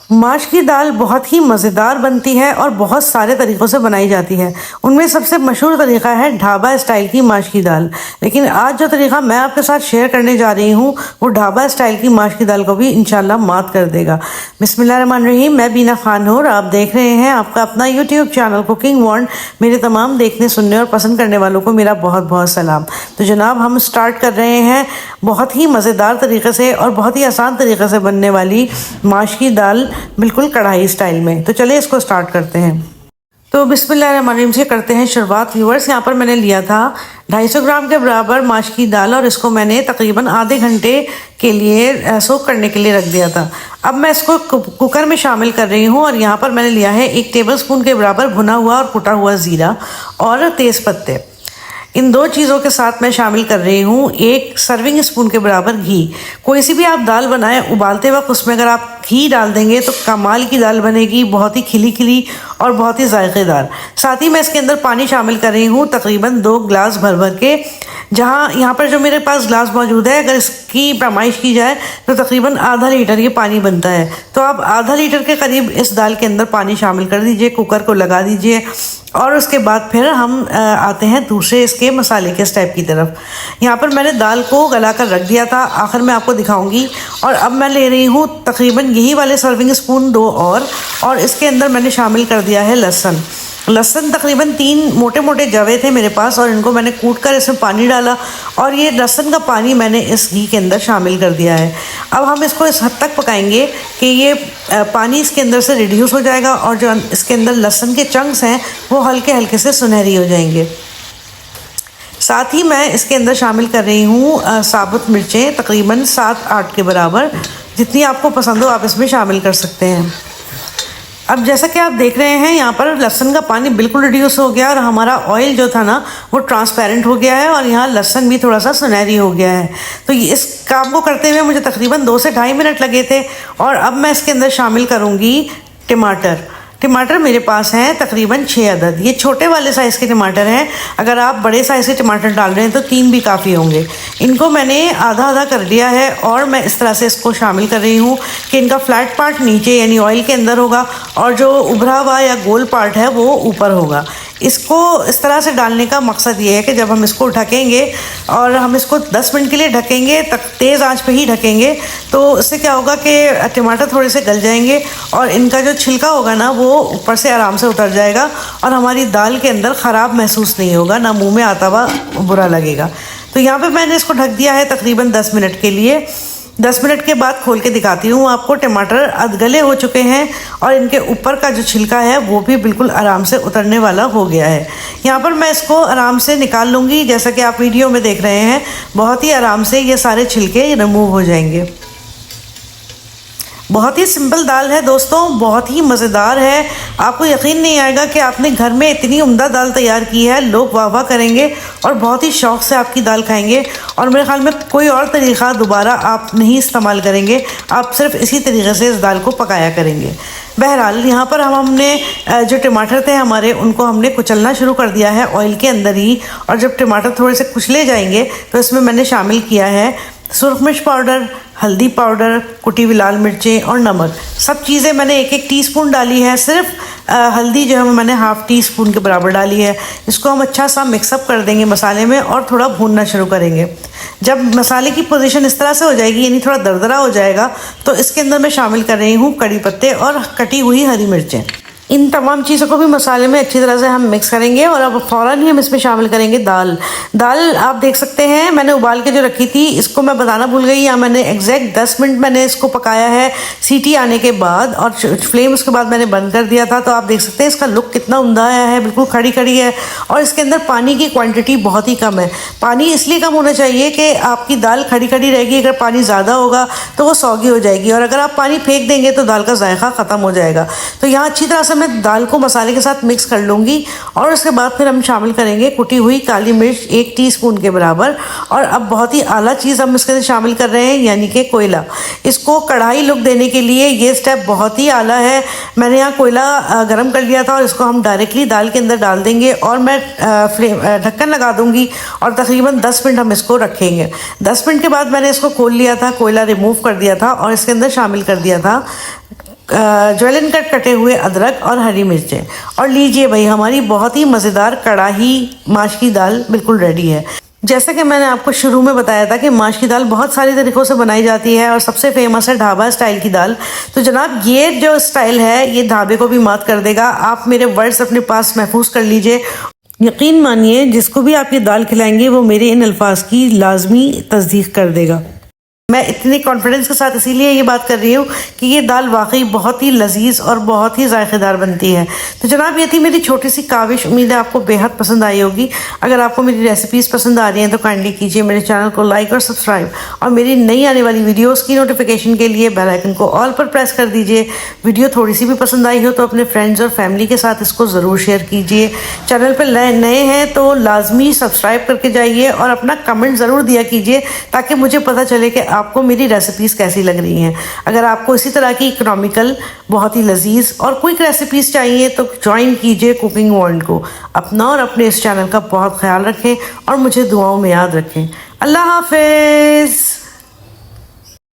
माश की दाल बहुत ही मज़ेदार बनती है और बहुत सारे तरीक़ों से बनाई जाती है। उनमें सबसे मशहूर तरीक़ा है ढाबा स्टाइल की माश की दाल। लेकिन आज जो तरीक़ा मैं आपके साथ शेयर करने जा रही हूँ वो ढाबा स्टाइल की माश की दाल को भी इंशाल्लाह मात कर देगा। बिस्मिल्लाहिर्रहमानिर्रहीम, मैं बीना खान हूँ और आप देख रहे हैं आपका अपना यूट्यूब चैनल कुकिंग वर्ल्ड। मेरे तमाम देखने, सुनने और पसंद करने वालों को मेरा बहुत बहुत सलाम। तो जनाब, हम स्टार्ट कर रहे हैं बहुत ही मज़ेदार तरीक़े से और बहुत ही आसान तरीक़े से बनने वाली माश की दाल, बिल्कुल कढ़ाई स्टाइल में। तो चलिए इसको स्टार्ट करते हैं। तो बिस्मिल्लाहिर्रहमानिर्रहीम से करते हैं शुरुआत। व्यूअर्स, यहाँ पर मैंने लिया था 250 ग्राम के बराबर माश की दाल और इसको मैंने तकरीबन आधे घंटे के लिए सोक करने के लिए रख दिया था। अब मैं इसको कुकर में शामिल कर रही हूँ और यहाँ पर मैंने लिया है 1 टेबलस्पून के बराबर भुना हुआ और कुटा हुआ ज़ीरा और तेज़ पत्ते। इन दो चीज़ों के साथ मैं शामिल कर रही हूँ 1 सर्विंग स्पून के बराबर घी। कोई सी भी आप दाल बनाएं, उबालते वक्त उसमें अगर आप घी डाल देंगे तो कमाल की दाल बनेगी, बहुत ही खिली खिली और बहुत ही जायकेदार। साथ ही मैं इसके अंदर पानी शामिल कर रही हूँ तकरीबन 2 गिलास भर भर के। जहाँ यहाँ पर जो मेरे पास गिलास मौजूद है, अगर इसकी पैमाइश की जाए तो तकरीबन आधा लीटर ये पानी बनता है। तो आप आधा लीटर के करीब इस दाल के अंदर पानी शामिल कर दीजिए, कुकर को लगा दीजिए और उसके बाद फिर हम आते हैं दूसरे इसके मसाले के स्टेप की तरफ। यहाँ पर मैंने दाल को गला कर रख दिया था, आखिर में आपको दिखाऊंगी। और अब मैं ले रही हूँ तकरीबन यही वाले सर्विंग स्पून 2 और इसके अंदर मैंने शामिल कर दिया है लहसुन। लहसुन तकरीबन 3 मोटे मोटे जवे थे मेरे पास और इनको मैंने कूट कर इसमें पानी डाला और ये लहसुन का पानी मैंने इस घी के अंदर शामिल कर दिया है। अब हम इसको इस हद तक पकाएंगे कि ये पानी इसके अंदर से रिड्यूस हो जाएगा और जो इसके अंदर लहसुन के चंक्स हैं वो हल्के हल्के से सुनहरी हो जाएंगे। साथ ही मैं इसके अंदर शामिल कर रही हूँ साबुत मिर्चें तकरीबन 7-8 के बराबर। जितनी आपको पसंद हो आप इसमें शामिल कर सकते हैं। अब जैसा कि आप देख रहे हैं यहाँ पर लहसुन का पानी बिल्कुल रिड्यूस हो गया और हमारा ऑयल जो था ना वो ट्रांसपेरेंट हो गया है और यहाँ लहसुन भी थोड़ा सा सुनहरी हो गया है। तो इस काम को करते हुए मुझे तकरीबन 2 से ढाई मिनट लगे थे। और अब मैं इसके अंदर शामिल करूँगी टमाटर। टमाटर मेरे पास हैं तकरीबन 6 अदद। ये छोटे वाले साइज़ के टमाटर हैं, अगर आप बड़े साइज़ के टमाटर डाल रहे हैं तो 3 भी काफ़ी होंगे। इनको मैंने आधा आधा कर लिया है और मैं इस तरह से इसको शामिल कर रही हूँ कि इनका फ्लैट पार्ट नीचे यानी ऑयल के अंदर होगा और जो उभरा हुआ या गोल पार्ट है वो ऊपर होगा। इसको इस तरह से डालने का मकसद ये है कि जब हम इसको ढकेंगे और हम इसको 10 मिनट के लिए ढकेंगे, तक तेज़ आंच पे ही ढकेंगे, तो इससे क्या होगा कि टमाटर थोड़े से गल जाएंगे और इनका जो छिलका होगा ना वो ऊपर से आराम से उतर जाएगा और हमारी दाल के अंदर ख़राब महसूस नहीं होगा, ना मुंह में आता हुआ बुरा लगेगा। तो यहाँ पे मैंने इसको ढक दिया है तकरीबन 10 मिनट के लिए। 10 मिनट के बाद खोल के दिखाती हूँ आपको। टमाटर अधगले हो चुके हैं और इनके ऊपर का जो छिलका है वो भी बिल्कुल आराम से उतरने वाला हो गया है। यहाँ पर मैं इसको आराम से निकाल लूँगी। जैसा कि आप वीडियो में देख रहे हैं, बहुत ही आराम से ये सारे छिलके रिमूव हो जाएंगे। बहुत ही सिंपल दाल है दोस्तों, बहुत ही मज़ेदार है। आपको यकीन नहीं आएगा कि आपने घर में इतनी उम्दा दाल तैयार की है। लोग वाह वाह करेंगे और बहुत ही शौक़ से आपकी दाल खाएंगे और मेरे ख्याल में कोई और तरीक़ा दोबारा आप नहीं इस्तेमाल करेंगे, आप सिर्फ इसी तरीके से इस दाल को पकाया करेंगे। बहरहाल यहाँ पर हमने जो टमाटर थे हमारे, उनको हमने कुचलना शुरू कर दिया है ऑयल के अंदर ही। और जब टमाटर थोड़े से कुचले जाएंगे तो इसमें मैंने शामिल किया है सुरख मिर्च पाउडर, हल्दी पाउडर, कुटी हुई लाल मिर्चें और नमक। सब चीज़ें मैंने 1-1 टीस्पून डाली है। सिर्फ हल्दी जो है मैंने हाफ़ टी स्पून के बराबर डाली है। इसको हम अच्छा सा मिक्सअप कर देंगे मसाले में और थोड़ा भूनना शुरू करेंगे। जब मसाले की पोजीशन इस तरह से हो जाएगी यानी थोड़ा दरदरा हो जाएगा तो इसके अंदर मैं शामिल कर रही हूँ कड़ी पत्ते और कटी हुई हरी मिर्चें। इन तमाम चीज़ों को भी मसाले में अच्छी तरह से हम मिक्स करेंगे और अब फ़ौरन ही हम इसमें शामिल करेंगे दाल। दाल आप देख सकते हैं मैंने उबाल के जो रखी थी, इसको मैं बताना भूल गई, या मैंने एग्जैक्ट 10 मिनट मैंने इसको पकाया है सीटी आने के बाद और फ्लेम उसके बाद मैंने बंद कर दिया था। तो आप देख सकते हैं इसका लुक कितना उम्दा आया है, बिल्कुल खड़ी खड़ी है और इसके अंदर पानी की क्वान्टिटी बहुत ही कम है। पानी इसलिए कम होना चाहिए कि आपकी दाल खड़ी खड़ी रहेगी। अगर पानी ज़्यादा होगा तो वो सौगी हो जाएगी और अगर आप पानी फेंक देंगे तो दाल का जायका ख़त्म हो जाएगा। तो यहाँ अच्छी तरह से मैं दाल को मसाले के साथ मिक्स कर लूँगी और उसके बाद फिर हम शामिल करेंगे कुटी हुई काली मिर्च 1 टीस्पून के बराबर। और अब बहुत ही आला चीज़ हम इसके अंदर शामिल कर रहे हैं यानी कि कोयला। इसको कढ़ाई लुक देने के लिए ये स्टेप बहुत ही आला है। मैंने यहाँ कोयला गर्म कर लिया था और इसको हम डायरेक्टली दाल के अंदर डाल देंगे और मैं ढक्कन लगा दूँगी और तकरीबन 10 मिनट हम इसको रखेंगे। 10 मिनट के बाद मैंने इसको खोल लिया था, कोयला रिमूव कर दिया था और इसके अंदर शामिल कर दिया था ज्वेलिन कट कटे हुए अदरक और हरी मिर्चें। और लीजिए भाई, हमारी बहुत ही मज़ेदार कड़ाही माश की दाल बिल्कुल रेडी है। जैसा कि मैंने आपको शुरू में बताया था कि माश की दाल बहुत सारे तरीक़ों से बनाई जाती है और सबसे फेमस है ढाबा स्टाइल की दाल। तो जनाब, ये जो स्टाइल है ये ढाबे को भी मात कर देगा। आप मेरे वर्ड्स अपने पास महफूज कर लीजिए। यकीन मानिए, जिसको भी आप ये दाल खिलाएंगे वो मेरे इन अल्फाज की लाजमी तस्दीक कर देगा। मैं इतने कॉन्फिडेंस के साथ इसीलिए ये बात कर रही हूँ कि ये दाल वाकई बहुत ही लजीज और बहुत ही जायकेदार बनती है। तो जनाब, ये थी मेरी छोटी सी काविश। उम्मीद है आपको बेहद पसंद आई होगी। अगर आपको मेरी रेसिपीज़ पसंद आ रही हैं तो काइंडली कीजिए मेरे चैनल को लाइक और सब्सक्राइब, और मेरी नई आने वाली वीडियोज़ की नोटिफिकेशन के लिए बेल आइकन को ऑल पर प्रेस कर दीजिए। वीडियो थोड़ी सी भी पसंद आई हो तो अपने फ्रेंड्स और फैमिली के साथ इसको ज़रूर शेयर कीजिए। चैनल पर नए हैं तो लाजमी सब्सक्राइब करके जाइए और अपना कमेंट ज़रूर दिया कीजिए ताकि मुझे पता चले कि आपको मेरी रेसिपीज़ कैसी लग रही हैं। अगर आपको इसी तरह की इकोनॉमिकल, बहुत ही लजीज और क्विक रेसिपीज़ चाहिए तो ज्वाइन कीजिए कुकिंग वर्ल्ड को। अपना और अपने इस चैनल का बहुत ख्याल रखें और मुझे दुआओं में याद रखें। अल्लाह हाफिज़।